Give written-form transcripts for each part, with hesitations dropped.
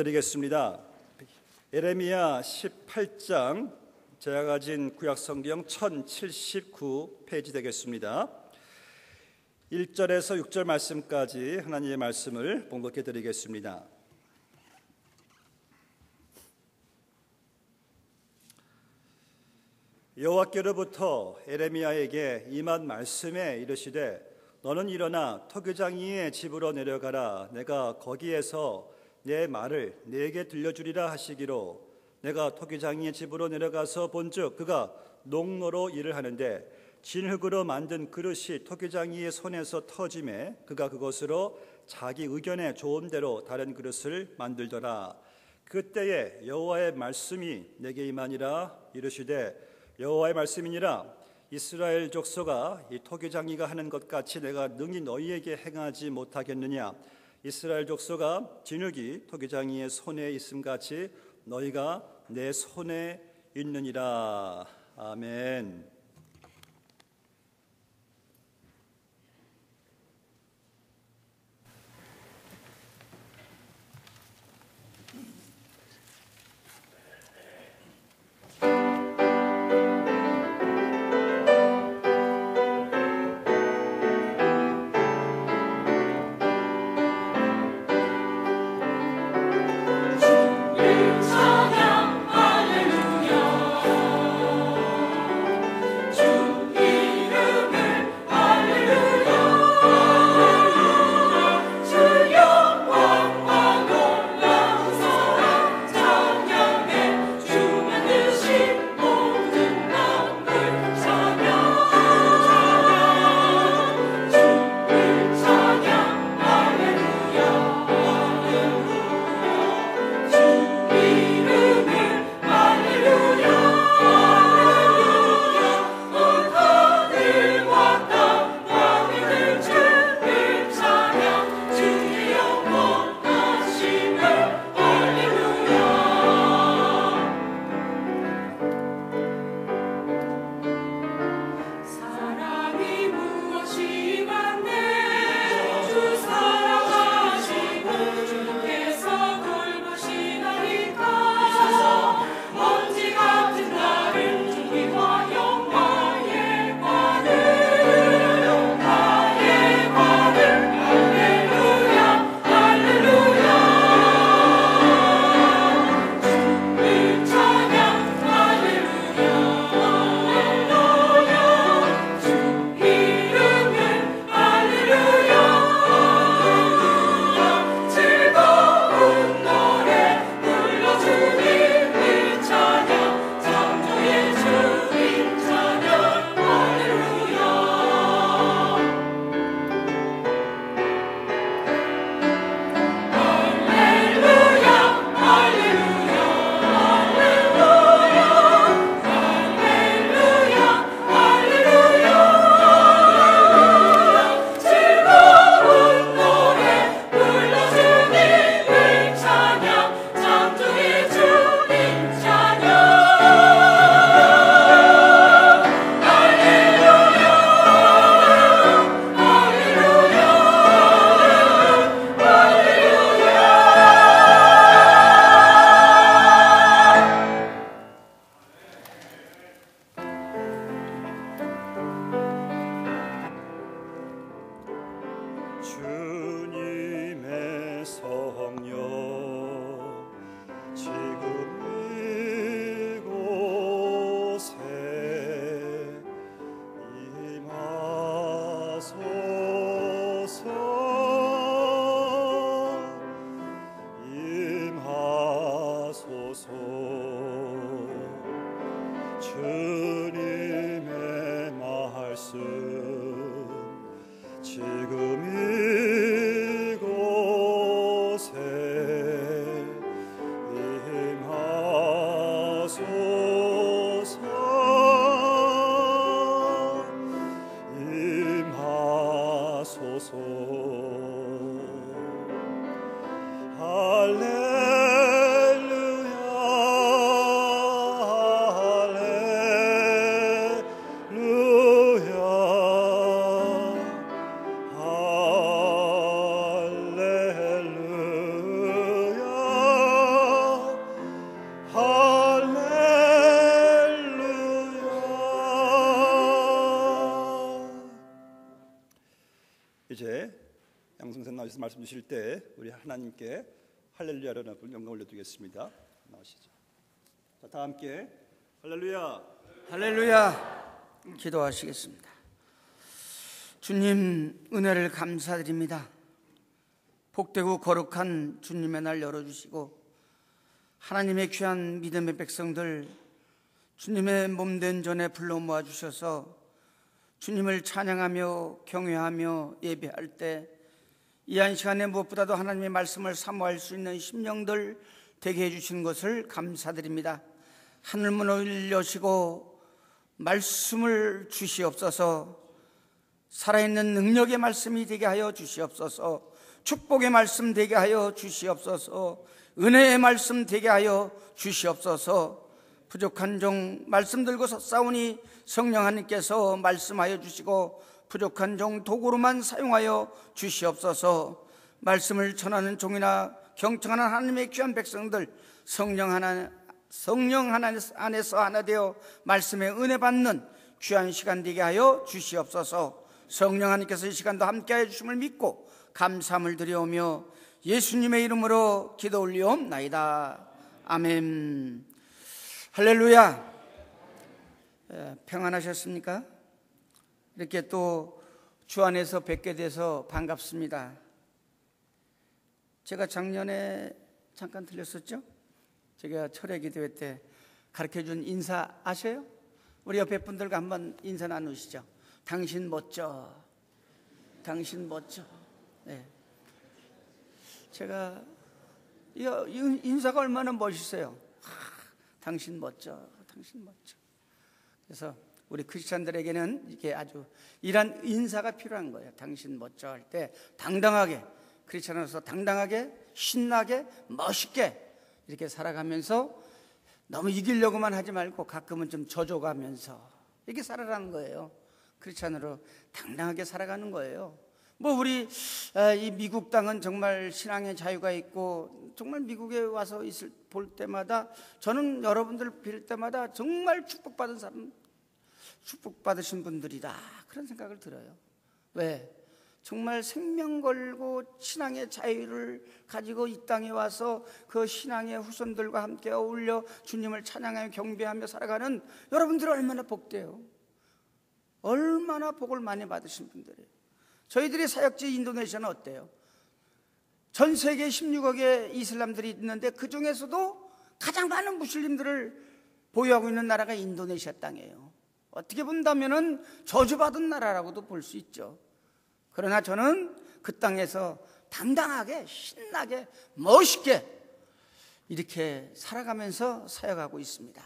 드리겠습니다. 예레미야 18장, 제가 가진 구약성경 1079페이지 되겠습니다. 1절에서 6절 말씀까지 하나님의 말씀을 봉독해 드리겠습니다. 여호와께로부터 예레미야에게 임한 말씀에 이르시되, 너는 일어나 토기장이의 집으로 내려가라. 내가 거기에서 내 말을 네게 들려주리라 하시기로, 내가 토기장이의 집으로 내려가서 본즉 그가 농로로 일을 하는데 진흙으로 만든 그릇이 토기장이의 손에서 터짐에 그가 그것으로 자기 의견에 좋은 대로 다른 그릇을 만들더라. 그때에 여호와의 말씀이 내게 임하니라. 이르시되, 여호와의 말씀이니라. 이스라엘 족속아, 이 토기장이가 하는 것 같이 내가 능히 너희에게 행하지 못하겠느냐? 이스라엘 족속아, 진흙이 토기장이의 손에 있음같이 너희가 내 손에 있느니라. 아멘. 주님의 성령 지금 이곳에 임하소서. 주님의 말씀 지금 이곳에 임하소서. 임하소서. 할렐루야, 할렐루야. 앞에서 말씀 주실 때 우리 하나님께 할렐루야라는 영광 올려드리겠습니다. 나오시죠. 자, 다 함께 할렐루야. 할렐루야. 기도하시겠습니다. 주님, 은혜를 감사드립니다. 복되고 거룩한 주님의 날 열어주시고 하나님의 귀한 믿음의 백성들 주님의 몸된 전에 불러 모아주셔서 주님을 찬양하며 경외하며 예배할 때 이 한 시간에 무엇보다도 하나님의 말씀을 사모할 수 있는 심령들 되게 해주신 것을 감사드립니다. 하늘문을 여시고 말씀을 주시옵소서. 살아있는 능력의 말씀이 되게 하여 주시옵소서. 축복의 말씀 되게 하여 주시옵소서. 은혜의 말씀 되게 하여 주시옵소서. 부족한 종 말씀 들고 섰사오니 성령 하나님께서 말씀하여 주시고 부족한 종 도구로만 사용하여 주시옵소서. 말씀을 전하는 종이나 경청하는 하나님의 귀한 백성들 성령 하나 안에서 하나 되어 말씀의 은혜 받는 귀한 시간 되게 하여 주시옵소서. 성령 하나님께서 이 시간도 함께하여 주심을 믿고 감사함을 드려오며 예수님의 이름으로 기도 올리옵나이다. 아멘. 할렐루야. 평안하셨습니까? 이렇게 또 주 안에서 뵙게 돼서 반갑습니다. 제가 작년에 잠깐 들렸었죠? 제가 철회 기도회 때 가르쳐준 인사 아세요? 우리 옆에 분들과 한번 인사 나누시죠. 당신 멋져. 당신 멋져. 네. 제가 이 인사가 얼마나 멋있어요. 당신 멋져. 당신 멋져. 그래서 우리 크리스찬들에게는 이게 아주 이런 인사가 필요한 거예요. 당신 멋져 할 때 당당하게, 크리스찬으로서 당당하게, 신나게, 멋있게 이렇게 살아가면서 너무 이기려고만 하지 말고 가끔은 좀 져줘가면서 이렇게 살아가는 거예요. 크리스찬으로 당당하게 살아가는 거예요. 뭐 우리 이 미국 땅은 정말 신앙의 자유가 있고 정말 미국에 와서 볼 때마다 저는 여러분들 뵐 때마다 정말 축복받은 사람, 축복받으신 분들이다 그런 생각을 들어요. 왜? 정말 생명 걸고 신앙의 자유를 가지고 이 땅에 와서 그 신앙의 후손들과 함께 어울려 주님을 찬양하며 경배하며 살아가는 여러분들은 얼마나 복돼요. 얼마나 복을 많이 받으신 분들이에요. 저희들이 사역지 인도네시아는 어때요? 전 세계 16억의 이슬람들이 있는데 그 중에서도 가장 많은 무슬림들을 보유하고 있는 나라가 인도네시아 땅이에요. 어떻게 본다면은 저주받은 나라라고도 볼 수 있죠. 그러나 저는 그 땅에서 당당하게 신나게 멋있게 이렇게 살아가면서 사역하고 있습니다.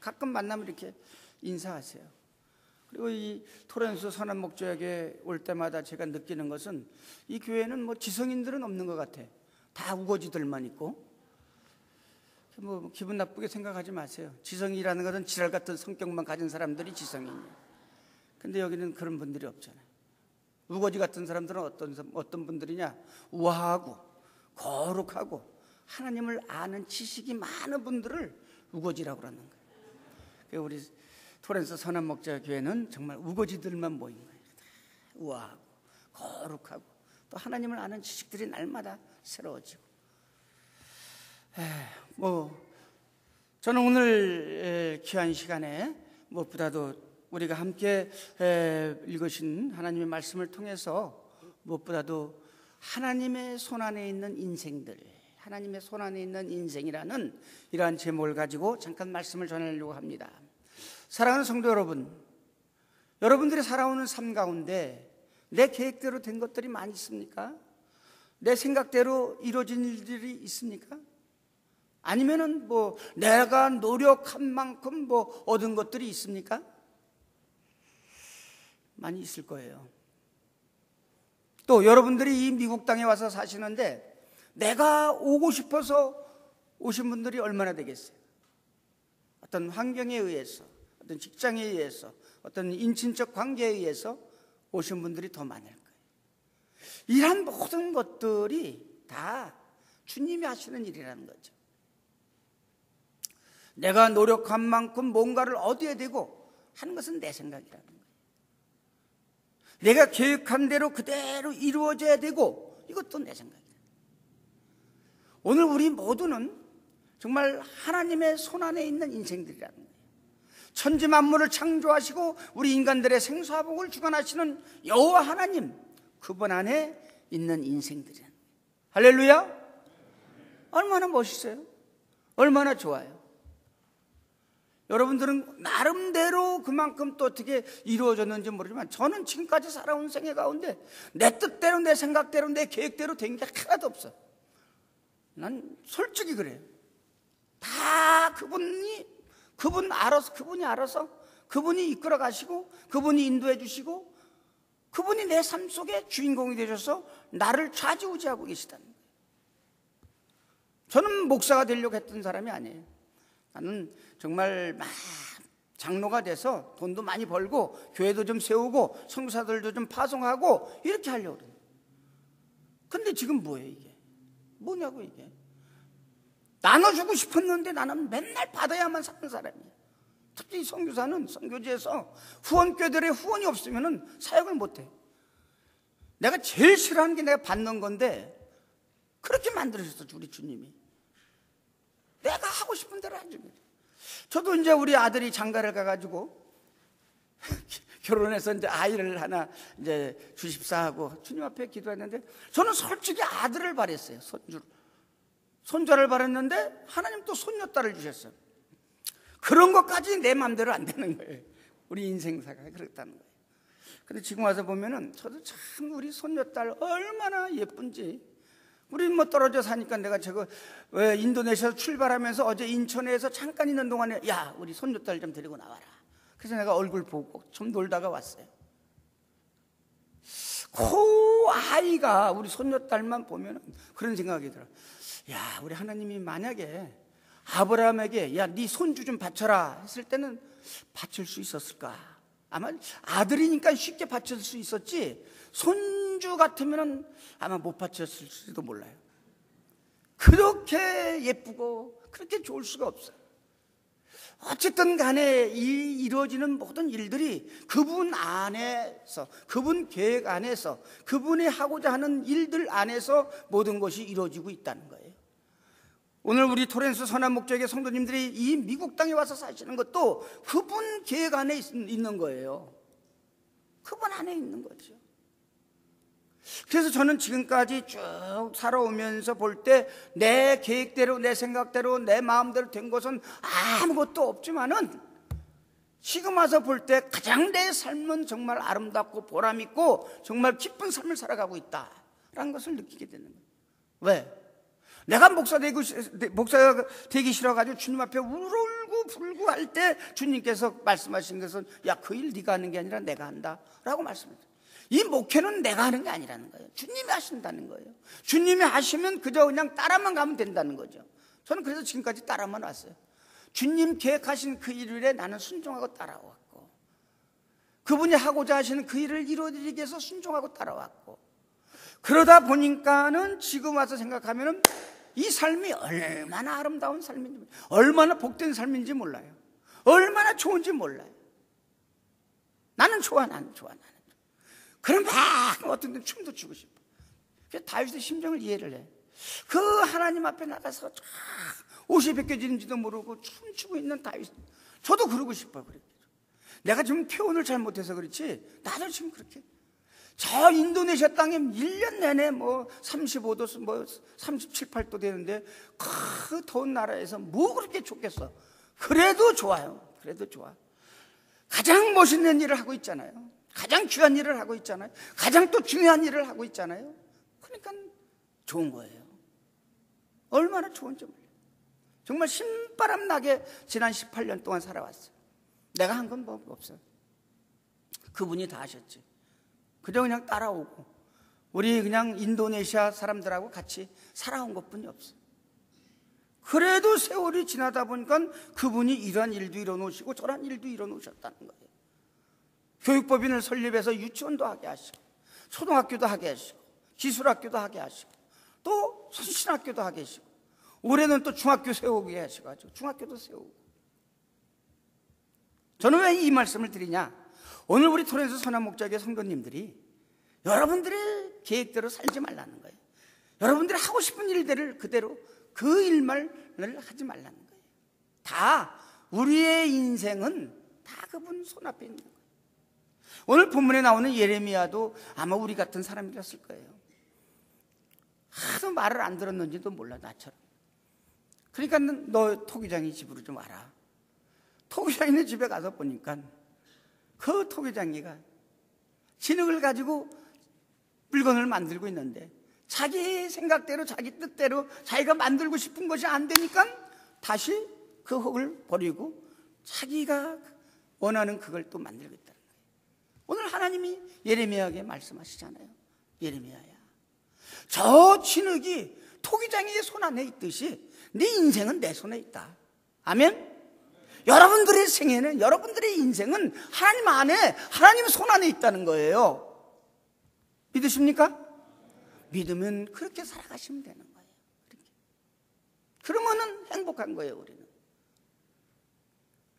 가끔 만나면 이렇게 인사하세요. 그리고 이 토렌토 선한목적에 올 때마다 제가 느끼는 것은 이 교회는 뭐 지성인들은 없는 것 같아. 다 우거지들만 있고. 뭐 기분 나쁘게 생각하지 마세요. 지성이라는 것은 지랄 같은 성격만 가진 사람들이 지성인이에요. 근데 여기는 그런 분들이 없잖아요. 우거지 같은 사람들은 어떤 분들이냐? 우아하고 거룩하고 하나님을 아는 지식이 많은 분들을 우거지라고 그러는 거예요. 우리 토렌토 선한목자 교회는 정말 우거지들만 모인 거예요. 우아하고 거룩하고 또 하나님을 아는 지식들이 날마다 새로워지고. 저는 오늘 귀한 시간에 무엇보다도 우리가 함께 읽으신 하나님의 말씀을 통해서 무엇보다도 하나님의 손안에 있는 인생들, 하나님의 손안에 있는 인생이라는 이러한 제목을 가지고 잠깐 말씀을 전하려고 합니다. 사랑하는 성도 여러분, 여러분들이 살아오는 삶 가운데 내 계획대로 된 것들이 많이 있습니까? 내 생각대로 이루어진 일들이 있습니까? 아니면은 뭐 내가 노력한 만큼 뭐 얻은 것들이 있습니까? 많이 있을 거예요. 또 여러분들이 이 미국 땅에 와서 사시는데 내가 오고 싶어서 오신 분들이 얼마나 되겠어요? 어떤 환경에 의해서, 어떤 직장에 의해서, 어떤 인친적 관계에 의해서 오신 분들이 더 많을 거예요. 이런 모든 것들이 다 주님이 하시는 일이라는 거죠. 내가 노력한 만큼 뭔가를 얻어야 되고 하는 것은 내 생각이라는 거예요. 내가 계획한 대로 그대로 이루어져야 되고, 이것도 내 생각이에요. 오늘 우리 모두는 정말 하나님의 손안에 있는 인생들이라는 거예요. 천지 만물을 창조하시고 우리 인간들의 생사복을 주관하시는 여호와 하나님, 그분 안에 있는 인생들이라는 거예요. 할렐루야. 얼마나 멋있어요. 얼마나 좋아요. 여러분들은 나름대로 그만큼 또 어떻게 이루어졌는지 모르지만, 저는 지금까지 살아온 생애 가운데 내 뜻대로, 내 생각대로, 내 계획대로 된 게 하나도 없어. 난 솔직히 그래요. 다 그분이 알아서 그분이 이끌어 가시고, 그분이 인도해 주시고, 그분이 내 삶 속에 주인공이 되셔서 나를 좌지우지하고 계시다는 거예요. 저는 목사가 되려고 했던 사람이 아니에요. 나는 정말 막 장로가 돼서 돈도 많이 벌고 교회도 좀 세우고 선교사들도 좀 파송하고 이렇게 하려고 그래요. 근데 지금 뭐예요 이게? 뭐냐고 이게? 나눠주고 싶었는데 나는 맨날 받아야만 사는 사람이에요. 특히 선교사는 선교지에서 후원교들의 후원이 없으면 사역을 못해. 내가 제일 싫어하는 게 내가 받는 건데, 그렇게 만들어줬어 우리 주님이. 내가 하고 싶은 대로 해주는 거죠. 저도 이제 우리 아들이 장가를 가가지고 결혼해서 이제 아이를 하나 이제 주십사 하고 주님 앞에 기도했는데, 저는 솔직히 아들을 바랬어요. 손자를 바랬는데 하나님 또 손녀딸을 주셨어요. 그런 것까지 내 마음대로 안 되는 거예요. 우리 인생사가 그렇다는 거예요. 근데 지금 와서 보면은 저도 참 우리 손녀딸 얼마나 예쁜지. 우리 뭐 떨어져 사니까 내가 왜 인도네시아 출발하면서 어제 인천에서 잠깐 있는 동안에, 야 우리 손녀딸 좀 데리고 나와라. 그래서 내가 얼굴 보고 좀 놀다가 왔어요. 그 아이가 우리 손녀딸만 보면 그런 생각이 들어요. 야 우리 하나님이 만약에 아브라함에게 야 네 손주 좀 바쳐라 했을 때는 바칠 수 있었을까? 아마 아들이니까 쉽게 바칠 수 있었지, 손주 같으면 아마 못 바쳤을지도 몰라요. 그렇게 예쁘고 그렇게 좋을 수가 없어요. 어쨌든 간에 이 이루어지는 모든 일들이 그분 안에서, 그분 계획 안에서, 그분이 하고자 하는 일들 안에서 모든 것이 이루어지고 있다는 거예요. 오늘 우리 토렌스 선한 목적의 성도님들이 이 미국 땅에 와서 사시는 것도 그분 계획 안에 있는 거예요. 그분 안에 있는 거죠. 그래서 저는 지금까지 쭉 살아오면서 볼 때 내 계획대로, 내 생각대로, 내 마음대로 된 것은 아무것도 없지만은, 지금 와서 볼 때 가장 내 삶은 정말 아름답고 보람있고 정말 기쁜 삶을 살아가고 있다라는 것을 느끼게 되는 거예요. 왜? 내가 목사가 되기 싫어가지고 주님 앞에 울고 불고 할 때 주님께서 말씀하신 것은, 야 그 일 네가 하는 게 아니라 내가 한다 라고 말씀하셨어요. 이 목회는 내가 하는 게 아니라는 거예요. 주님이 하신다는 거예요. 주님이 하시면 그저 그냥 따라만 가면 된다는 거죠. 저는 그래서 지금까지 따라만 왔어요. 주님 계획하신 그 일에 나는 순종하고 따라왔고, 그분이 하고자 하시는 그 일을 이루어드리기 위해서 순종하고 따라왔고, 그러다 보니까는 지금 와서 생각하면은 이 삶이 얼마나 아름다운 삶인지, 얼마나 복된 삶인지 몰라요. 얼마나 좋은지 몰라요. 나는 좋아. 그럼 막 어떤 때 춤도 추고 싶어. 그래서 다윗의 심정을 이해를 해. 그 하나님 앞에 나가서 옷이 벗겨지는지도 모르고 춤추고 있는 다윗, 저도 그러고 싶어요. 내가 지금 표현을 잘못해서 그렇지 나도 지금 그렇게, 저 인도네시아 땅에 1년 내내 뭐 35도 뭐 37, 8도 되는데 그 더운 나라에서 뭐 그렇게 좋겠어. 그래도 좋아요. 그래도 좋아. 가장 멋있는 일을 하고 있잖아요. 가장 귀한 일을 하고 있잖아요. 가장 또 중요한 일을 하고 있잖아요. 그러니까 좋은 거예요. 얼마나 좋은지 몰라요. 정말 신바람 나게 지난 18년 동안 살아왔어요. 내가 한 건 뭐 없어요. 그분이 다 하셨지. 그냥 따라오고 우리 그냥 인도네시아 사람들하고 같이 살아온 것뿐이 없어요. 그래도 세월이 지나다 보니까 그분이 이러한 일도 이뤄놓으시고 저러한 일도 이뤄놓으셨다는 거예요. 교육법인을 설립해서 유치원도 하게 하시고, 초등학교도 하게 하시고, 기술학교도 하게 하시고, 또 선신학교도 하게 하시고, 올해는 또 중학교 세우게 하셔가지고 중학교도 세우고. 저는 왜 이 말씀을 드리냐? 오늘 우리 토렌토 선한목자교회 성도님들이 여러분들의 계획대로 살지 말라는 거예요. 여러분들이 하고 싶은 일들을 그대로 그 일만을 하지 말라는 거예요. 다 우리의 인생은 다 그분 손앞에 있는 거예요. 오늘 본문에 나오는 예레미야도 아마 우리 같은 사람이었을 거예요. 하도 말을 안 들었는지도 몰라, 나처럼. 그러니까 너 토기장이 집으로 좀 와라. 토기장이네 집에 가서 보니까 그 토기장이가 진흙을 가지고 물건을 만들고 있는데 자기 생각대로 자기 뜻대로 자기가 만들고 싶은 것이 안 되니까 다시 그 흙을 버리고 자기가 원하는 그걸 또 만들겠다는 거예요. 오늘 하나님이 예레미야에게 말씀하시잖아요. 예레미야야, 저 진흙이 토기장이의 손 안에 있듯이 네 인생은 내 손에 있다. 아멘? 여러분들의 생애는, 여러분들의 인생은 하나님 안에, 하나님 손 안에 있다는 거예요. 믿으십니까? 믿으면 그렇게 살아가시면 되는 거예요. 그렇게. 그러면은 행복한 거예요, 우리는.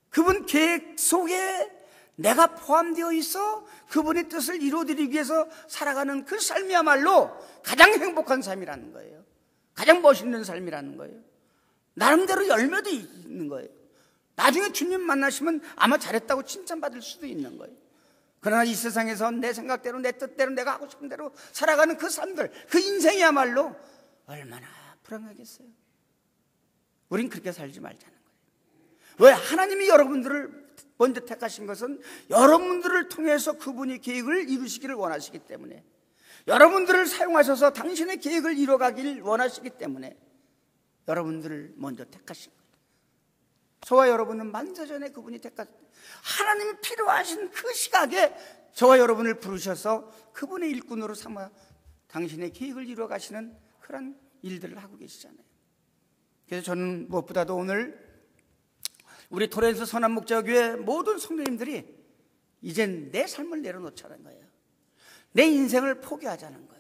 그분 계획 속에 내가 포함되어 있어 그분의 뜻을 이루어드리기 위해서 살아가는 그 삶이야말로 가장 행복한 삶이라는 거예요. 가장 멋있는 삶이라는 거예요. 나름대로 열매도 있는 거예요. 나중에 주님 만나시면 아마 잘했다고 칭찬받을 수도 있는 거예요. 그러나 이 세상에서 내 생각대로, 내 뜻대로, 내가 하고 싶은 대로 살아가는 그 삶들, 그 인생이야말로 얼마나 불행하겠어요. 우린 그렇게 살지 말자는 거예요. 왜? 하나님이 여러분들을 먼저 택하신 것은 여러분들을 통해서 그분이 계획을 이루시기를 원하시기 때문에, 여러분들을 사용하셔서 당신의 계획을 이뤄가길 원하시기 때문에 여러분들을 먼저 택하신 거예요. 저와 여러분은 만세전에 그분이 택하신, 하나님이 필요하신 그 시각에 저와 여러분을 부르셔서 그분의 일꾼으로 삼아 당신의 계획을 이루어가시는 그런 일들을 하고 계시잖아요. 그래서 저는 무엇보다도 오늘 우리 토렌토 선한목자교회 모든 성도님들이 이젠 내 삶을 내려놓자는 거예요. 내 인생을 포기하자는 거예요.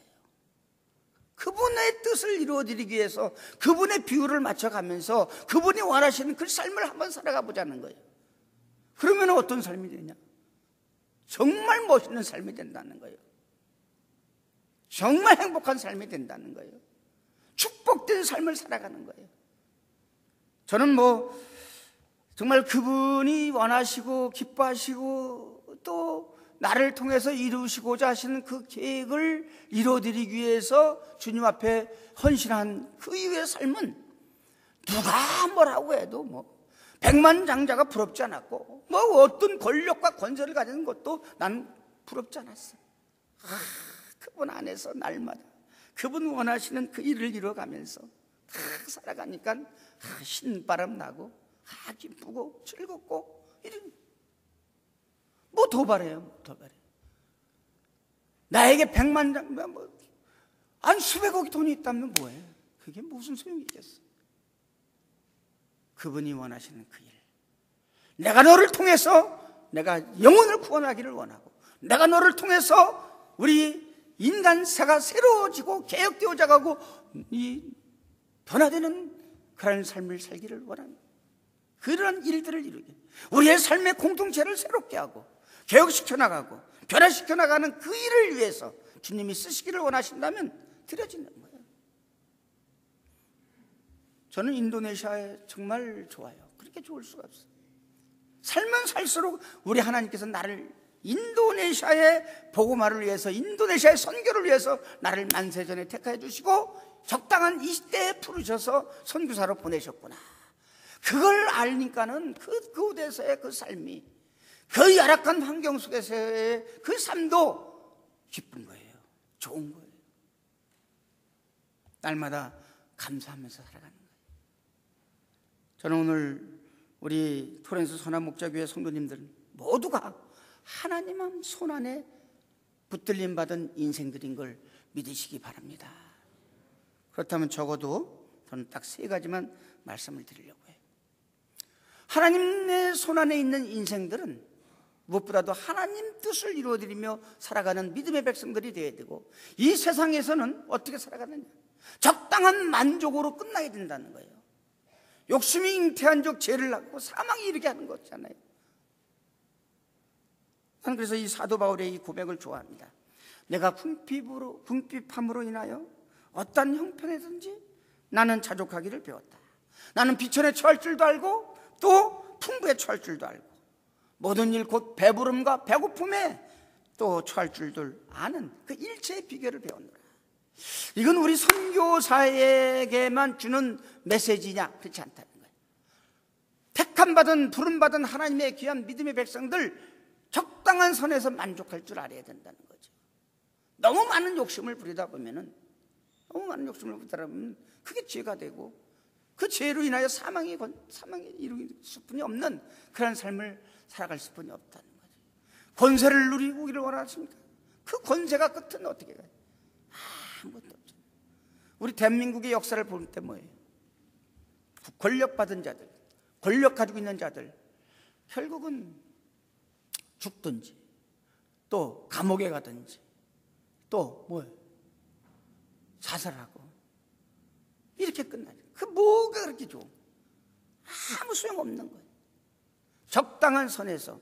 그분의 뜻을 이루어드리기 위해서 그분의 비율을 맞춰가면서 그분이 원하시는 그 삶을 한번 살아가 보자는 거예요. 그러면 어떤 삶이 되냐? 정말 멋있는 삶이 된다는 거예요. 정말 행복한 삶이 된다는 거예요. 축복된 삶을 살아가는 거예요. 저는 정말 그분이 원하시고 기뻐하시고 또 나를 통해서 이루시고자 하시는 그 계획을 이루어드리기 위해서 주님 앞에 헌신한 그 이후의 삶은 누가 뭐라고 해도 백만장자가 부럽지 않았고 어떤 권력과 권세를 가지는 것도 난 부럽지 않았어. 그분 안에서 날마다 그분 원하시는 그 일을 이뤄가면서 살아가니까 신바람 나고 기쁘고 즐겁고 이런. 더 바래요. 더 바래. 나에게 100만 한 수백억이 돈이 있다면 뭐해? 그게 무슨 소용이 있겠어? 그분이 원하시는 그 일, 내가 너를 통해서 내가 영혼을 구원하기를 원하고, 내가 너를 통해서 우리 인간사가 새로워지고 개혁되어져 가고 이 변화되는 그런 삶을 살기를 원합니다. 그런 일들을 이루게, 우리의 삶의 공동체를 새롭게 하고 개혁시켜 나가고 변화시켜 나가는 그 일을 위해서 주님이 쓰시기를 원하신다면 드려지는 거예요. 저는 인도네시아에 정말 좋아요. 그렇게 좋을 수가 없어요. 살면 살수록 우리 하나님께서 나를 인도네시아의 복음화를 위해서, 인도네시아의 선교를 위해서 나를 만세전에 택하여 주시고 적당한 이 시대에 부르셔서 선교사로 보내셨구나. 그걸 알니까는 그곳에서의 그 삶이, 그 열악한 환경 속에서의 그 삶도 기쁜 거예요. 좋은 거예요. 날마다 감사하면서 살아가는 거예요. 저는 오늘 우리 토렌토 선한목자교회 성도님들 모두가 하나님 손 안에 붙들림 받은 인생들인 걸 믿으시기 바랍니다. 그렇다면 적어도 저는 딱 3가지만 말씀을 드리려고 해요. 하나님의 손 안에 있는 인생들은 무엇보다도 하나님 뜻을 이루어드리며 살아가는 믿음의 백성들이 되어야 되고, 이 세상에서는 어떻게 살아가느냐? 적당한 만족으로 끝나야 된다는 거예요. 욕심이 잉태한 적 죄를 낳고 사망이 이르게 하는 거잖아요. 저는 그래서 이 사도 바울의 이 고백을 좋아합니다. 내가 궁핍함으로 인하여 어떤 형편에든지 나는 자족하기를 배웠다. 나는 비천에 처할 줄도 알고 또 풍부에 처할 줄도 알고 모든 일 곧 배부름과 배고픔에 또 처할 줄들 아는 그 일체의 비결을 배웠노라. 이건 우리 선교사에게만 주는 메시지냐? 그렇지 않다는 거예요. 택함받은 부름받은 하나님의 귀한 믿음의 백성들 적당한 선에서 만족할 줄 알아야 된다는 거죠. 너무 많은 욕심을 부리다 보면 그게 죄가 되고 그 죄로 인하여 사망에 이룰 수뿐이 없는 그런 삶을 살아갈 수뿐이 없다는 거죠. 권세를 누리기를 원하십니까? 그 권세가 끝은 어떻게 가요? 아무것도 없잖아요. 우리 대한민국의 역사를 볼 때 뭐예요? 권력받은 자들, 권력 가지고 있는 자들 결국은 죽든지 또 감옥에 가든지 또 뭐예요? 자살하고 이렇게 끝나죠. 그 뭐가 그렇게 좋은? 아무 소용없는 거예요. 적당한 선에서.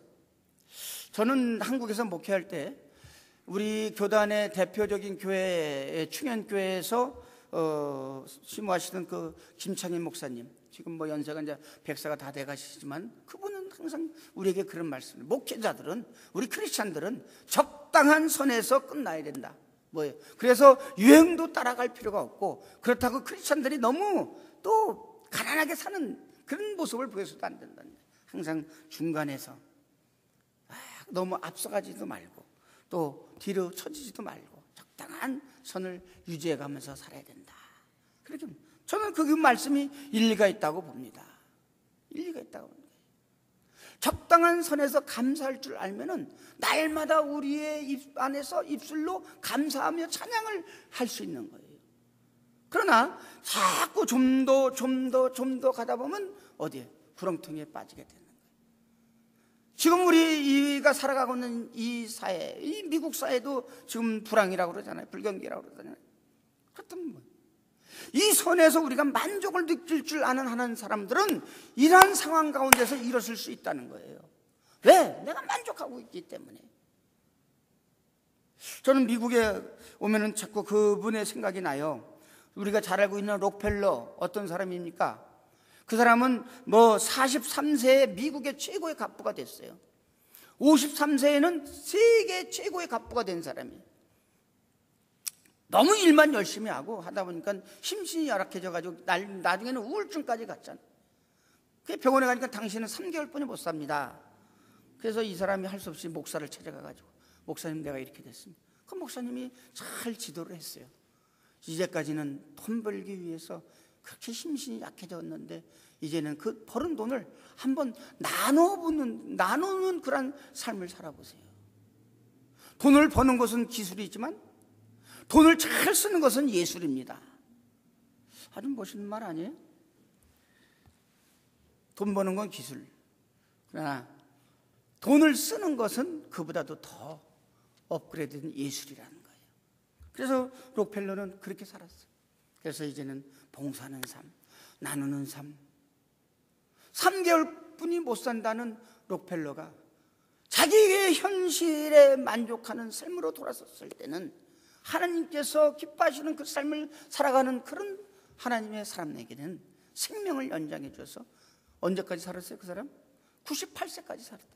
저는 한국에서 목회할 때 우리 교단의 대표적인 교회, 충현교회에서 심호하시던 그 김창인 목사님, 지금 뭐 연세가 이제 100세가 다 돼가시지만 그분은 항상 우리에게 그런 말씀을, 목회자들은, 우리 크리스찬들은 적당한 선에서 끝나야 된다. 뭐예요? 그래서 유행도 따라갈 필요가 없고, 그렇다고 크리스찬들이 너무 또 가난하게 사는 그런 모습을 보여서도 안 된다는 거예요. 항상 중간에서 너무 앞서가지도 말고 또 뒤로 처지지도 말고 적당한 선을 유지해 가면서 살아야 된다. 그렇게 저는 그 말씀이 일리가 있다고 봅니다. 일리가 있다고 봅니다. 적당한 선에서 감사할 줄 알면은 날마다 우리의 입 안에서 입술로 감사하며 찬양을 할 수 있는 거예요. 그러나 자꾸 좀 더 가다 보면 어디에? 구렁텅이에 빠지게 되는 거예요. 지금 우리가 살아가고 있는 이 사회, 이 미국 사회도 지금 불황이라고 그러잖아요. 불경기라고 그러잖아요. 그렇다면 뭐예요? 이 선에서 우리가 만족을 느낄 줄 아는 하는 사람들은 이러한 상황 가운데서 일어설 수 있다는 거예요. 왜? 내가 만족하고 있기 때문에. 저는 미국에 오면은 자꾸 그분의 생각이 나요. 우리가 잘 알고 있는 록펠러, 어떤 사람입니까? 그 사람은 뭐 43세에 미국의 최고의 갑부가 됐어요. 53세에는 세계 최고의 갑부가 된 사람이에요. 너무 일만 열심히 하고 하다 보니까 심신이 열악해져가지고 나중에는 우울증까지 갔잖아요. 그 병원에 가니까 당신은 3개월뿐이 못 삽니다. 그래서 이 사람이 할 수 없이 목사를 찾아가가지고, 목사님 내가 이렇게 됐습니다. 그 목사님이 잘 지도를 했어요. 이제까지는 돈 벌기 위해서 그렇게 심신이 약해졌는데 이제는 그 벌은 돈을 한번 나누는 그런 삶을 살아보세요. 돈을 버는 것은 기술이지만 돈을 잘 쓰는 것은 예술입니다. 아주 멋있는 말 아니에요? 돈 버는 건 기술, 그러나 돈을 쓰는 것은 그보다도 더 업그레이드된 예술이라는 거예요. 그래서 록펠러는 그렇게 살았어요. 그래서 이제는 봉사하는 삶, 나누는 삶, 3개월뿐이 못 산다는 록펠러가 자기의 현실에 만족하는 삶으로 돌아섰을 때는 하나님께서 기뻐하시는 그 삶을 살아가는 그런 하나님의 사람에게는 생명을 연장해 줘서 언제까지 살았어요? 그 사람? 98세까지 살았다.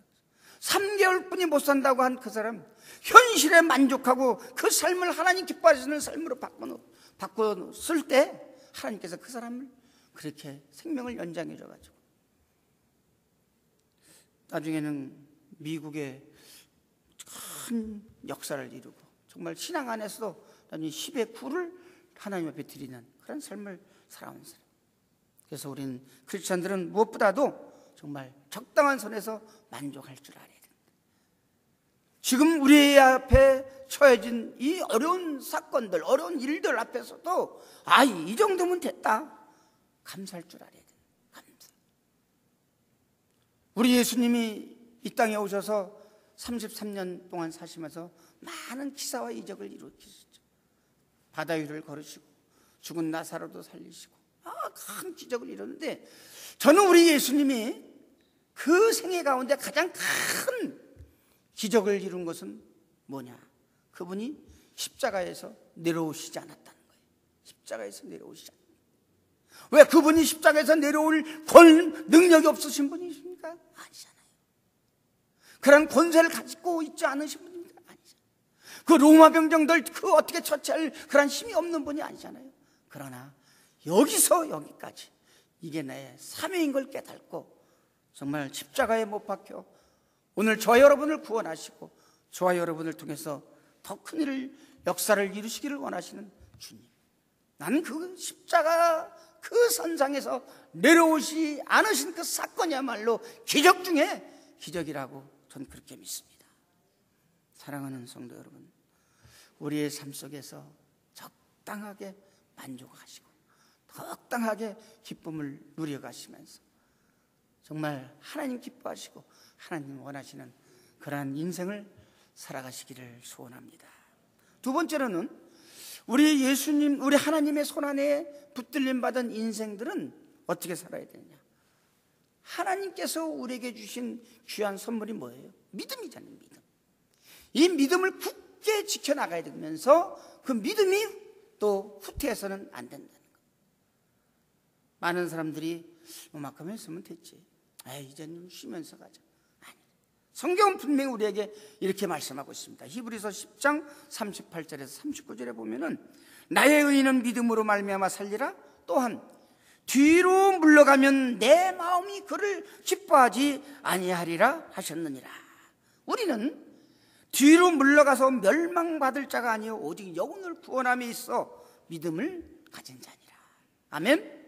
3개월뿐이 못 산다고 한 그 사람, 현실에 만족하고 그 삶을 하나님 기뻐하시는 삶으로 바꿨을 때 하나님께서 그 사람을 그렇게 생명을 연장해 줘가지고 나중에는 미국의 큰 역사를 이루고 정말 신앙 안에서도 10의 9를 하나님 앞에 드리는 그런 삶을 살아온 사람. 그래서 우리는 크리스찬들은 무엇보다도 정말 적당한 선에서 만족할 줄 알아야 됩니다. 지금 우리 앞에 처해진 이 어려운 사건들, 어려운 일들 앞에서도 이 정도면 됐다, 감사할 줄 알아야 됩니다. 감사. 우리 예수님이 이 땅에 오셔서 33년 동안 사시면서 많은 기사와 이적을 이루셨죠. 바다 위를 걸으시고 죽은 나사로도 살리시고 큰 기적을 이뤘는데, 저는 우리 예수님이 그 생애 가운데 가장 큰 기적을 이룬 것은 뭐냐? 그분이 십자가에서 내려오시지 않았다는 거예요. 십자가에서 내려오시지 않았다는 거예요. 왜 그분이 십자가에서 내려올 능력이 없으신 분이십니까? 아니잖아요. 그런 권세를 가지고 있지 않으신 분입니까? 아니잖아요. 그 로마 병정들 그 어떻게 처치할 그런 힘이 없는 분이 아니잖아요. 그러나 여기서 여기까지 이게 내 사명인 걸 깨닫고 정말 십자가에 못 박혀 오늘 저와 여러분을 구원하시고 저와 여러분을 통해서 더 큰 일을 역사를 이루시기를 원하시는 주님, 나는 그 십자가 그 선상에서 내려오시 않으신 그 사건이야말로 기적 중에 기적이라고 전 그렇게 믿습니다. 사랑하는 성도 여러분, 우리의 삶 속에서 적당하게 만족하시고 적당하게 기쁨을 누려가시면서 정말 하나님 기뻐하시고 하나님 원하시는 그러한 인생을 살아가시기를 소원합니다. 두 번째로는 우리 예수님, 우리 하나님의 손안에 붙들림 받은 인생들은 어떻게 살아야 되느냐? 하나님께서 우리에게 주신 귀한 선물이 뭐예요? 믿음이잖아요. 믿음. 이 믿음을 굳게 지켜나가야 되면서 그 믿음이 또 후퇴해서는 안 된다는 거. 많은 사람들이 이만큼 했으면 됐지, 이제는 쉬면서 가자. 아니, 성경은 분명히 우리에게 이렇게 말씀하고 있습니다. 히브리서 10장 38절에서 39절에 보면은 나의 의인은 믿음으로 말미암아 살리라. 또한 뒤로 물러가면 내 마음이 그를 기뻐하지 아니하리라 하셨느니라. 우리는 뒤로 물러가서 멸망받을 자가 아니요 오직 영혼을 구원함에 있어 믿음을 가진 자니라. 아멘.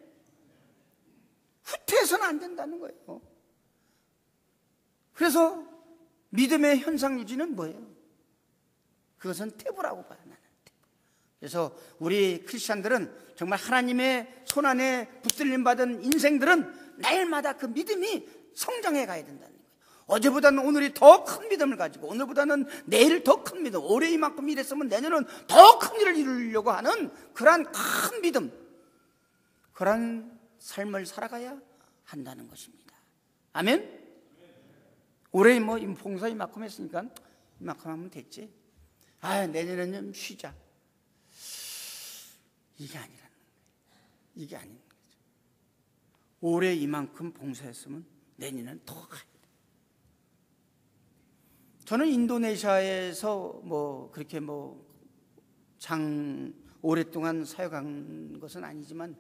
후퇴해서는 안 된다는 거예요. 그래서 믿음의 현상 유지는 뭐예요? 그것은 태보라고 봐요. 나는 태보. 그래서 우리 크리스찬들은 정말 하나님의 손안에 붙들림 받은 인생들은 날마다 그 믿음이 성장해 가야 된다는 거예요. 어제보다는 오늘이 더 큰 믿음을 가지고, 오늘보다는 내일 더 큰 믿음, 올해 이만큼 일했으면 내년은 더 큰 일을 이루려고 하는 그러한 큰 믿음, 그러한 삶을 살아가야 한다는 것입니다. 아멘? 올해 뭐 봉사 이만큼 했으니까 이만큼 하면 됐지, 내년에는 좀 쉬자, 이게 아니라는 거예요. 이게 아닌 거죠. 올해 이만큼 봉사했으면 내년에는 더 가야 돼. 저는 인도네시아에서 그렇게 오랫동안 사역한 것은 아니지만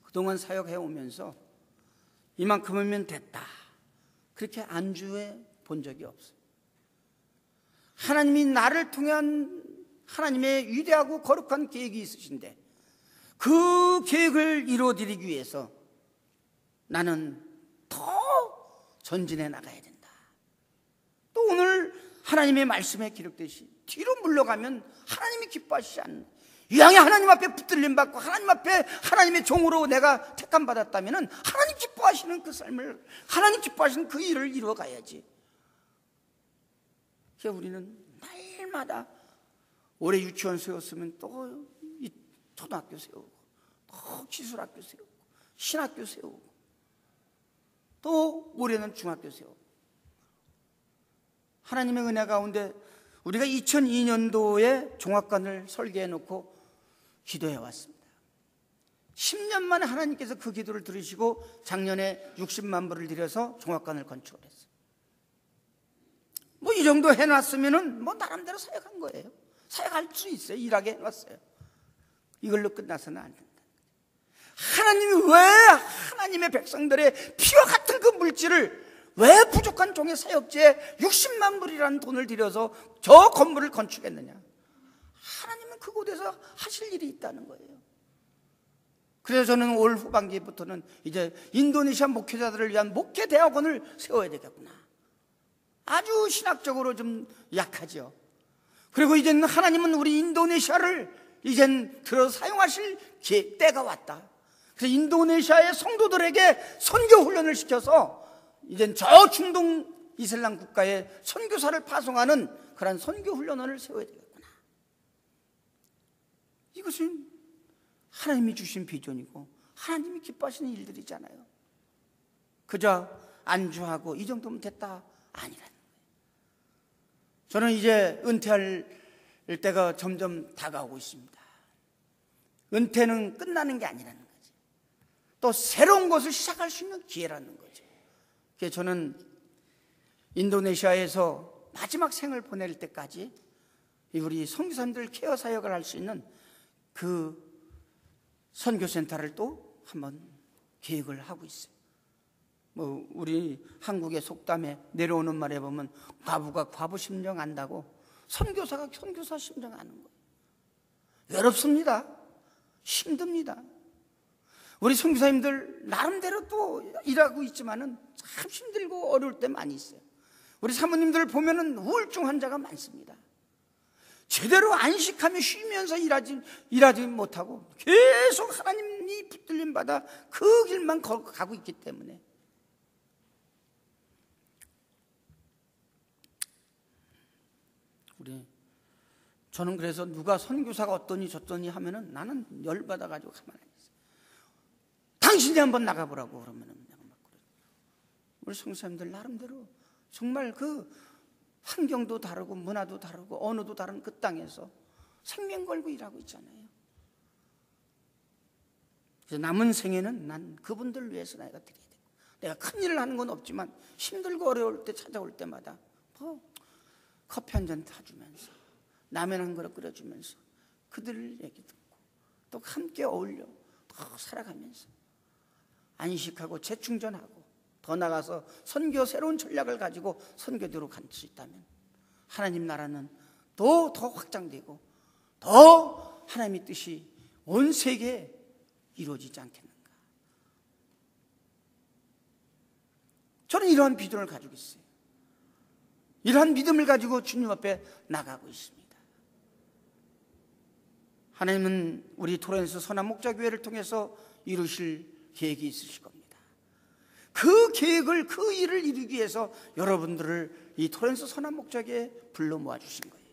그동안 사역해 오면서 이만큼이면 됐다, 그렇게 안주해 본 적이 없어요. 하나님이 나를 통한 하나님의 위대하고 거룩한 계획이 있으신데 그 계획을 이루어드리기 위해서 나는 더 전진해 나가야 된다. 또 오늘 하나님의 말씀에 기록되시 뒤로 물러가면 하나님이 기뻐하시지 않는, 이왕에 하나님 앞에 붙들림 받고 하나님 앞에 하나님의 종으로 내가 택함 받았다면 하나님 기뻐하시는 그 삶을, 하나님 기뻐하시는 그 일을 이루어 가야지. 그래서 우리는 날마다 올해 유치원 세웠으면 또 초등학교 세우고, 또 기술학교 세우고, 신학교 세우고, 또 올해는 중학교 세우고. 하나님의 은혜 가운데 우리가 2002년도에 종합관을 설계해 놓고 기도해 왔습니다. 10년 만에 하나님께서 그 기도를 들으시고 작년에 60만 불을 들여서 종합관을 건축을 했어요. 이 정도 해놨으면은 나름대로 사역한 거예요. 사역할 수 있어요. 일하게 해놨어요. 이걸로 끝나서는 안 된다. 하나님이 왜 하나님의 백성들의 피와 같은 그 물질을 왜 부족한 종의 사역지에 60만 불이라는 돈을 들여서 저 건물을 건축했느냐? 하나님은 그곳에서 하실 일이 있다는 거예요. 그래서 저는 올 후반기부터는 이제 인도네시아 목회자들을 위한 목회 대학원을 세워야 되겠구나. 아주 신학적으로 좀 약하죠. 그리고 이제는 하나님은 우리 인도네시아를 이젠 들어 사용하실 때가 왔다. 그래서 인도네시아의 성도들에게 선교 훈련을 시켜서 이젠 저 중동 이슬람 국가에 선교사를 파송하는 그런 선교 훈련원을 세워야 되겠구나. 이것은 하나님이 주신 비전이고 하나님이 기뻐하시는 일들이잖아요. 그저 안주하고 이 정도면 됐다 아니라는 거예요. 저는 이제 은퇴할 때가 점점 다가오고 있습니다. 은퇴는 끝나는 게 아니라는 거죠. 또 새로운 것을 시작할 수 있는 기회라는 거죠. 그래서 저는 인도네시아에서 마지막 생을 보낼 때까지 우리 선교사님들 케어 사역을 할 수 있는 그 선교센터를 또 한번 계획을 하고 있어요. 뭐 우리 한국의 속담에 내려오는 말에 보면 과부가 과부 심정 안다고 선교사가 선교사 심정 아는 거예요. 외롭습니다. 힘듭니다. 우리 선교사님들 나름대로 또 일하고 있지만은 참 힘들고 어려울 때 많이 있어요. 우리 사모님들 보면은 우울증 환자가 많습니다. 제대로 안식하며 쉬면서 일하지 못하고 계속 하나님이 붙들림 받아 그 길만 가고 있기 때문에 저는 그래서 누가 선교사가 어떠니 저떠니 하면은 나는 열받아가지고 가만히 있어요. 당신이 한번 나가보라고 그러면은 내가 막 그래요. 우리 선교사님들 나름대로 정말 그 환경도 다르고 문화도 다르고 언어도 다른 그 땅에서 생명 걸고 일하고 있잖아요. 그래서 남은 생에는 난 그분들 위해서 내가 드려야 되고, 내가 큰 일을 하는 건 없지만 힘들고 어려울 때 찾아올 때마다 뭐 커피 한 잔 타주면서 라면 한 그릇 끓여주면서 그들 얘기 듣고 또 함께 어울려 더 살아가면서 안식하고 재충전하고 더 나가서 선교 새로운 전략을 가지고 선교대로 갈 수 있다면 하나님 나라는 더 확장되고 더 하나님의 뜻이 온 세계에 이루어지지 않겠는가. 저는 이러한 비전을 가지고 있어요. 이러한 믿음을 가지고 주님 앞에 나가고 있습니다. 하나님은 우리 토렌스 선한목자교회를 통해서 이루실 계획이 있으실 겁니다. 그 계획을, 그 일을 이루기 위해서 여러분들을 이 토렌스 선한목자교회에 불러 모아주신 거예요.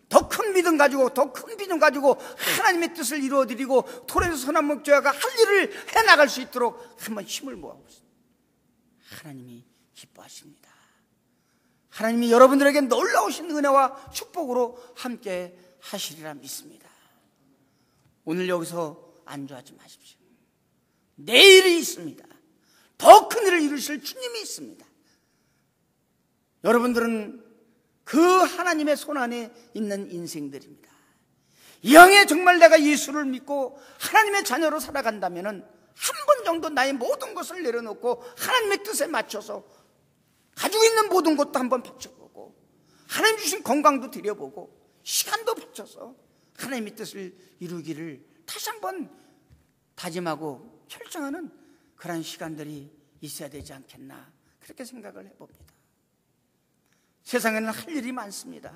더 큰 믿음 가지고, 더 큰 비전 가지고 하나님의 뜻을 이루어드리고 토렌스 선한목자교회가 할 일을 해나갈 수 있도록 한번 힘을 모아보세요. 하나님이 기뻐하십니다. 하나님이 여러분들에게 놀라우신 은혜와 축복으로 함께 하시리라 믿습니다. 오늘 여기서 안주하지 마십시오. 내일이 있습니다. 더 큰 일을 이루실 주님이 있습니다. 여러분들은 그 하나님의 손 안에 있는 인생들입니다. 이 땅에 정말 내가 예수를 믿고 하나님의 자녀로 살아간다면 한 번 정도 나의 모든 것을 내려놓고 하나님의 뜻에 맞춰서 가지고 있는 모든 것도 한번 바쳐보고 하나님 주신 건강도 드려보고 시간도 바쳐서 하나님의 뜻을 이루기를 다시 한번 다짐하고 결정하는 그런 시간들이 있어야 되지 않겠나, 그렇게 생각을 해봅니다. 세상에는 할 일이 많습니다.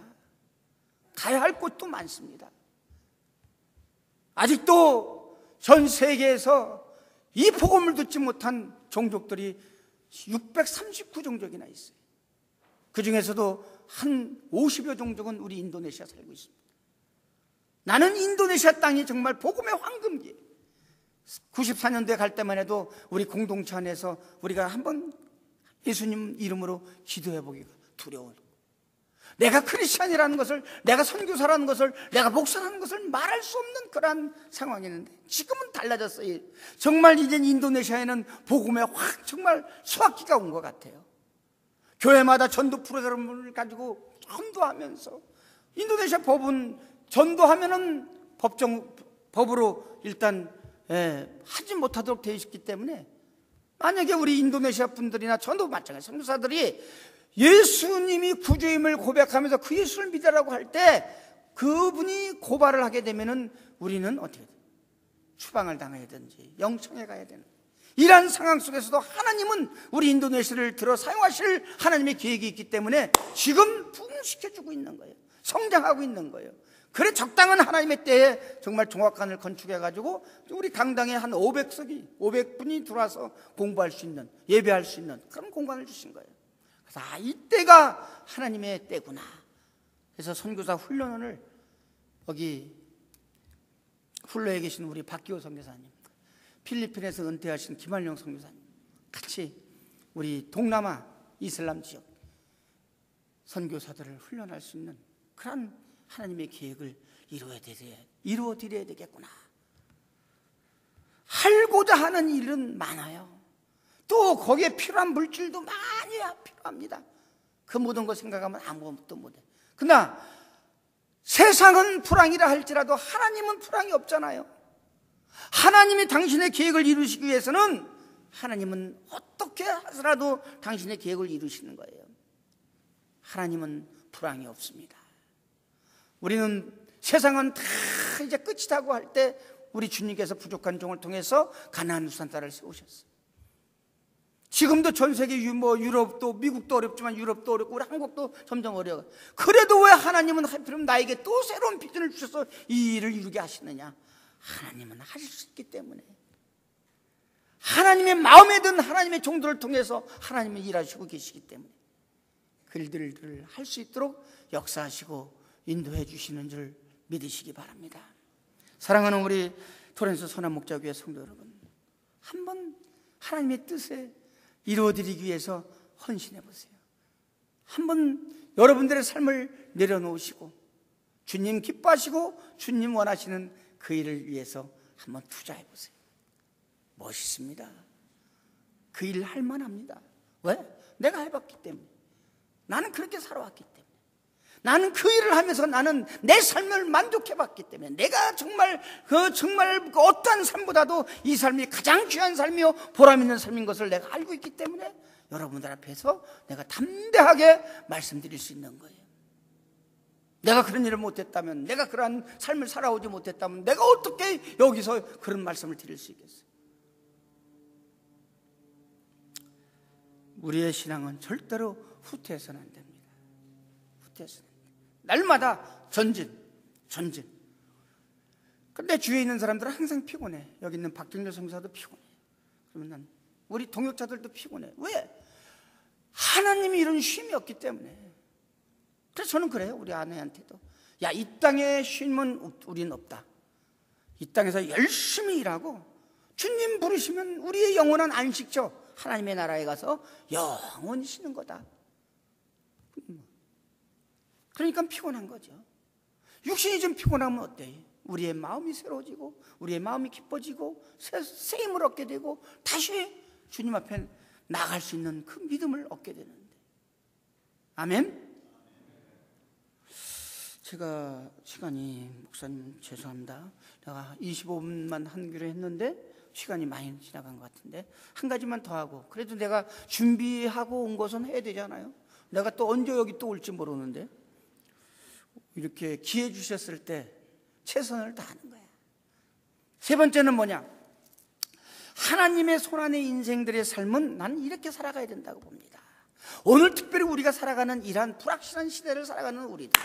가야 할 곳도 많습니다. 아직도 전 세계에서 이 복음을 듣지 못한 종족들이 639종족이나 있어요. 그 중에서도 한 50여 종족은 우리 인도네시아 살고 있습니다. 나는 인도네시아 땅이 정말 복음의 황금기. 94년도에 갈 때만 해도 우리 공동체 안에서 우리가 한번 예수님 이름으로 기도해 보기가 두려워요. 내가 크리스찬이라는 것을, 내가 선교사라는 것을, 내가 목사라는 것을 말할 수 없는 그런 상황이었는데 지금은 달라졌어요. 정말 이제 인도네시아에는 복음에 확 정말 수학기가 온 것 같아요. 교회마다 전도 프로그램을 가지고 전도하면서, 인도네시아 법은 전도하면은 법으로 일단 하지 못하도록 되어 있기 때문에 만약에 우리 인도네시아 분들이나 전도 마찬가지 선교사들이 예수님이 구주임을 고백하면서 그 예수를 믿으라고 할 때 그분이 고발을 하게 되면은 우리는 어떻게 돼요? 추방을 당해야든지 영청에 가야 되는, 이러한 상황 속에서도 하나님은 우리 인도네시아를 들어 사용하실 하나님의 계획이 있기 때문에 지금 부흥시켜주고 있는 거예요. 성장하고 있는 거예요. 그래 적당한 하나님의 때에 정말 종합관을 건축해가지고 우리 강당에 한 500분이 들어와서 공부할 수 있는, 예배할 수 있는 그런 공간을 주신 거예요. 그래서 이때가 하나님의 때구나. 그래서 선교사 훈련을 여기 훌러에 계신 우리 박기호 선교사님, 필리핀에서 은퇴하신 김한령 선교사님 같이 우리 동남아 이슬람 지역 선교사들을 훈련할 수 있는 그런 하나님의 계획을 이루어드려야 되겠구나. 하고자 하는 일은 많아요. 또 거기에 필요한 물질도 많이 필요합니다. 그 모든 거 생각하면 아무것도 못해. 그러나 세상은 불황이라 할지라도 하나님은 불황이 없잖아요. 하나님이 당신의 계획을 이루시기 위해서는 하나님은 어떻게 하더라도 당신의 계획을 이루시는 거예요. 하나님은 불황이 없습니다. 우리는 세상은 다 이제 끝이라고 할 때 우리 주님께서 부족한 종을 통해서 가나안 우산 딸을 세우셨어요. 지금도 전 세계 유럽도 미국도 어렵지만 유럽도 어렵고 우리 한국도 점점 어려워. 그래도 왜 하나님은 하필이면 나에게 또 새로운 비전을 주셔서 이 일을 이루게 하시느냐? 하나님은 하실 수 있기 때문에, 하나님의 마음에 든 하나님의 종들을 통해서 하나님은 일하시고 계시기 때문에 그 일들을 할 수 있도록 역사하시고 인도해 주시는 줄 믿으시기 바랍니다. 사랑하는 우리 토렌스 선한목자교회 성도 여러분, 한번 하나님의 뜻에 이루어드리기 위해서 헌신해 보세요. 한번 여러분들의 삶을 내려놓으시고 주님 기뻐하시고 주님 원하시는 그 일을 위해서 한번 투자해 보세요. 멋있습니다. 그 일 할 만합니다. 왜? 내가 해봤기 때문에. 나는 그렇게 살아왔기 때문에. 나는 그 일을 하면서 나는 내 삶을 만족해봤기 때문에, 내가 정말 어떠한 삶보다도 이 삶이 가장 귀한 삶이요 보람 있는 삶인 것을 내가 알고 있기 때문에 여러분들 앞에서 내가 담대하게 말씀드릴 수 있는 거예요. 내가 그런 일을 못했다면, 내가 그러한 삶을 살아오지 못했다면 내가 어떻게 여기서 그런 말씀을 드릴 수 있겠어요? 우리의 신앙은 절대로 후퇴해서는 안 됩니다. 후퇴해서는 안 됩니다. 날마다 전진. 근데 주위에 있는 사람들은 항상 피곤해. 여기 있는 박경렬 선교사도 피곤해. 그러면 우리 동역자들도 피곤해. 왜? 하나님이 이런 쉼이 없기 때문에. 그래서 저는 그래요. 우리 아내한테도, 야, 이 땅에 쉼은 우리는 없다. 이 땅에서 열심히 일하고 주님 부르시면 우리의 영원한 안식처 하나님의 나라에 가서 영원히 쉬는 거다. 그러니까 피곤한 거죠. 육신이 좀 피곤하면 어때? 우리의 마음이 새로워지고 우리의 마음이 기뻐지고 새 힘을 얻게 되고 다시 주님 앞에 나갈 수 있는 그 믿음을 얻게 되는데. 아멘? 제가 시간이, 목사님 죄송합니다, 내가 25분만 하기로 했는데 시간이 많이 지나간 것 같은데 한 가지만 더 하고, 그래도 내가 준비하고 온 것은 해야 되잖아요. 내가 또 언제 여기 또 올지 모르는데 이렇게 기회 주셨을 때 최선을 다하는 거야. 세 번째는 뭐냐? 하나님의 손안의 인생들의 삶은 나는 이렇게 살아가야 된다고 봅니다. 오늘 특별히 우리가 살아가는 이러한 불확실한 시대를 살아가는 우리들,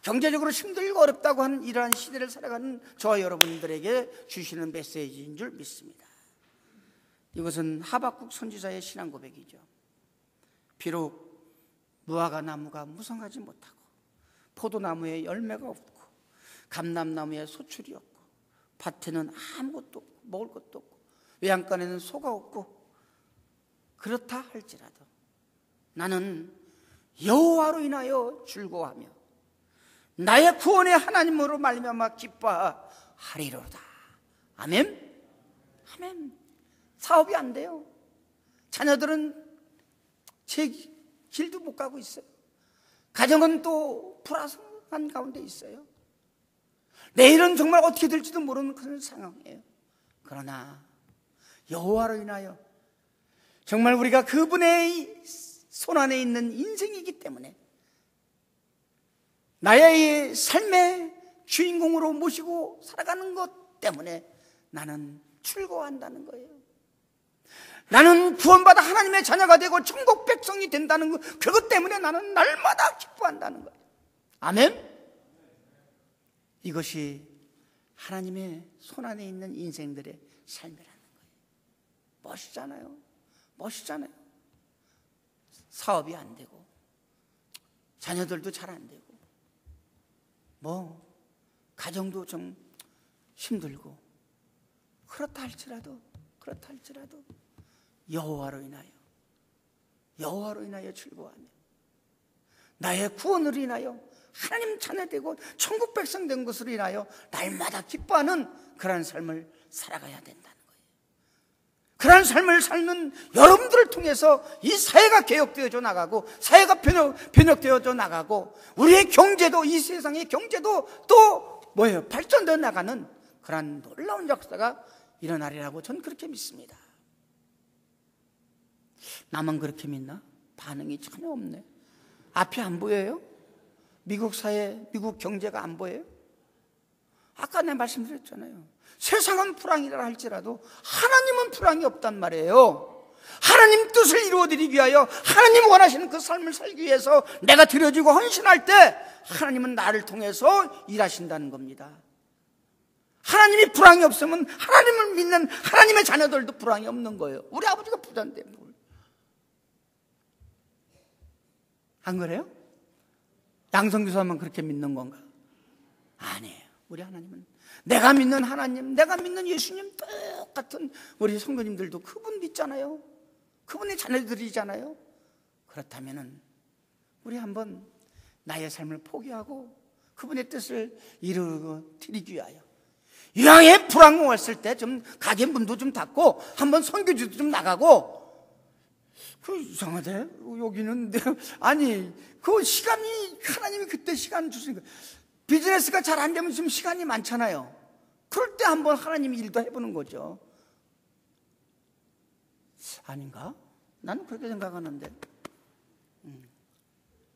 경제적으로 힘들고 어렵다고 하는 이러한 시대를 살아가는 저와 여러분들에게 주시는 메시지인 줄 믿습니다. 이것은 하박국 선지자의 신앙 고백이죠. 비록 무화과 나무가 무성하지 못하고 포도나무에 열매가 없고 감람나무에 소출이 없고 밭에는 아무것도 없고 먹을 것도 없고 외양간에는 소가 없고, 그렇다 할지라도 나는 여호와로 인하여 즐거워하며 나의 구원의 하나님으로 말미암아 기뻐하리로다. 아멘? 아멘. 사업이 안 돼요. 자녀들은 제 길도 못 가고 있어요. 가정은 또 불화성한 가운데 있어요. 내일은 정말 어떻게 될지도 모르는 그런 상황이에요. 그러나 여호와로 인하여 정말 우리가 그분의 손안에 있는 인생이기 때문에 나의 삶의 주인공으로 모시고 살아가는 것 때문에 나는 즐거워한다는 거예요. 나는 구원받아 하나님의 자녀가 되고 천국 백성이 된다는 것, 그것 때문에 나는 날마다 기뻐한다는 거예요. 아멘? 이것이 하나님의 손안에 있는 인생들의 삶이라는 거예요. 멋있잖아요. 멋있잖아요. 사업이 안 되고 자녀들도 잘 안 되고 가정도 좀 힘들고 그렇다 할지라도 여호와로 인하여 즐거워하며 나의 구원으로 인하여 하나님 자녀되고 천국 백성 된 것으로 인하여 날마다 기뻐하는 그러한 삶을 살아가야 된다는 거예요. 그러한 삶을 사는 여러분들을 통해서 이 사회가 개혁되어져 나가고, 사회가 변혁되어져 나가고, 우리의 경제도, 이 세상의 경제도 또 발전되어 나가는 그러한 놀라운 역사가 일어나리라고 저는 그렇게 믿습니다. 나만 그렇게 믿나? 반응이 전혀 없네. 앞이 안 보여요? 미국 사회, 미국 경제가 안 보여요? 아까 내가 말씀드렸잖아요. 세상은 불황이라 할지라도 하나님은 불황이 없단 말이에요. 하나님 뜻을 이루어드리기 위하여, 하나님 원하시는 그 삶을 살기 위해서 내가 드려지고 헌신할 때 하나님은 나를 통해서 일하신다는 겁니다. 하나님이 불황이 없으면 하나님을 믿는 하나님의 자녀들도 불황이 없는 거예요. 우리 아버지가 부자인데 뭘. 안 그래요? 양성교사만 그렇게 믿는 건가? 아니에요. 우리 하나님은, 내가 믿는 하나님, 내가 믿는 예수님 똑같은 우리 성도님들도 그분 믿잖아요. 그분의 자녀들이잖아요. 그렇다면은 우리 한번 나의 삶을 포기하고 그분의 뜻을 이루어 드리기 위하여, 이왕에 불황 왔을 때 좀 가게 문도 좀 닫고 한번 선교지도 좀 나가고. 그 이상하대. 여기는 아니, 그 시간이, 하나님이 그때 시간 주시니까, 비즈니스가 잘 안 되면 지금 시간이 많잖아요. 그럴 때 한번 하나님이 일도 해보는 거죠. 아닌가? 나는 그렇게 생각하는데,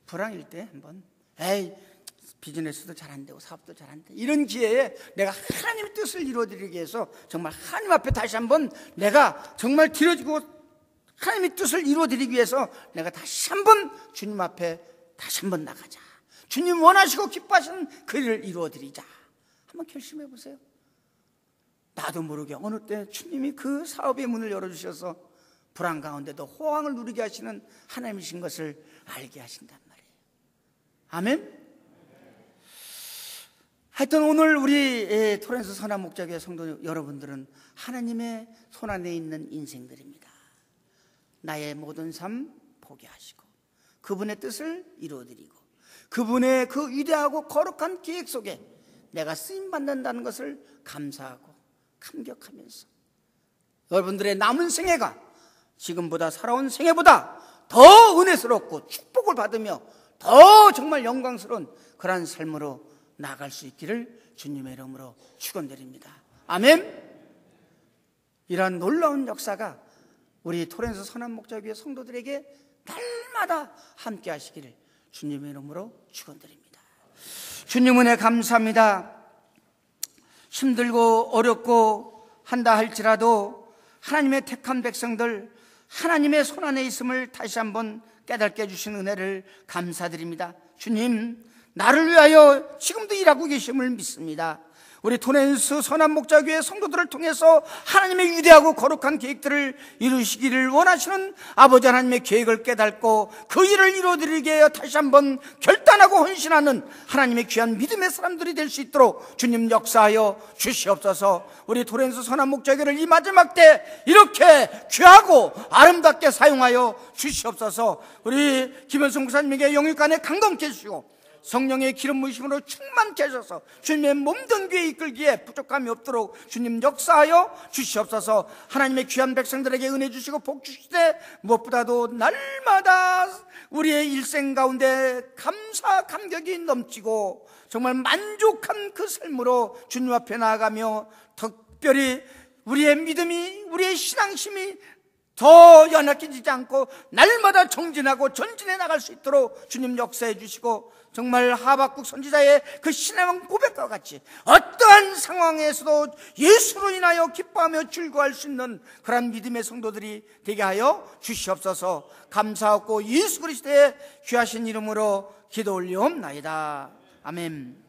불황일 때 한번, 에이, 비즈니스도 잘 안 되고 사업도 잘 안 돼, 이런 기회에 내가 하나님의 뜻을 이루어드리기 위해서 정말 하나님 앞에 다시 한번 내가 정말 드려지고 하나님의 뜻을 이루어드리기 위해서 내가 다시 한번 주님 앞에 다시 한번 나가자. 주님 원하시고 기뻐하시는 그 일을 이루어드리자. 한번 결심해 보세요. 나도 모르게 어느 때 주님이 그 사업의 문을 열어주셔서 불안 가운데도 호황을 누리게 하시는 하나님이신 것을 알게 하신단 말이에요. 아멘? 하여튼 오늘 우리 토렌스 선한 목자교회 성도 여러분들은 하나님의 손안에 있는 인생들입니다. 나의 모든 삶 포기하시고 그분의 뜻을 이루어드리고 그분의 그 위대하고 거룩한 계획 속에 내가 쓰임받는다는 것을 감사하고 감격하면서 여러분들의 남은 생애가 지금보다 살아온 생애보다 더 은혜스럽고 축복을 받으며 더 정말 영광스러운 그러한 삶으로 나아갈 수 있기를 주님의 이름으로 축원드립니다. 아멘. 이러한 놀라운 역사가 우리 토렌스 선한 목자교회 성도들에게 날마다 함께 하시기를 주님의 이름으로 축원드립니다. 주님 은혜 감사합니다. 힘들고 어렵고 한다 할지라도 하나님의 택한 백성들, 하나님의 손안에 있음을 다시 한번 깨닫게 해주신 은혜를 감사드립니다. 주님, 나를 위하여 지금도 일하고 계심을 믿습니다. 우리 토렌스 선한 목자교회 성도들을 통해서 하나님의 위대하고 거룩한 계획들을 이루시기를 원하시는 아버지 하나님의 계획을 깨닫고 그 일을 이루어드리게 하여 다시 한번 결단하고 헌신하는 하나님의 귀한 믿음의 사람들이 될 수 있도록 주님 역사하여 주시옵소서. 우리 토렌스 선한 목자교회를 이 마지막 때 이렇게 귀하고 아름답게 사용하여 주시옵소서. 우리 김현성 목사님에게 영육간에 강건케 해주시고 성령의 기름 부으심으로 충만케 하셔서 주님의 몸된 교회 이끌기에 부족함이 없도록 주님 역사하여 주시옵소서. 하나님의 귀한 백성들에게 은혜 주시고 복 주시되 무엇보다도 날마다 우리의 일생 가운데 감사 감격이 넘치고 정말 만족한 그 삶으로 주님 앞에 나아가며 특별히 우리의 믿음이, 우리의 신앙심이 더 연약해지지 않고 날마다 정진하고 전진해 나갈 수 있도록 주님 역사해 주시고 정말 하박국 선지자의 그 신앙 고백과 같이 어떠한 상황에서도 예수로 인하여 기뻐하며 즐거워할 수 있는 그런 믿음의 성도들이 되게 하여 주시옵소서. 감사하고 예수 그리스도의 귀하신 이름으로 기도 올리옵나이다. 아멘.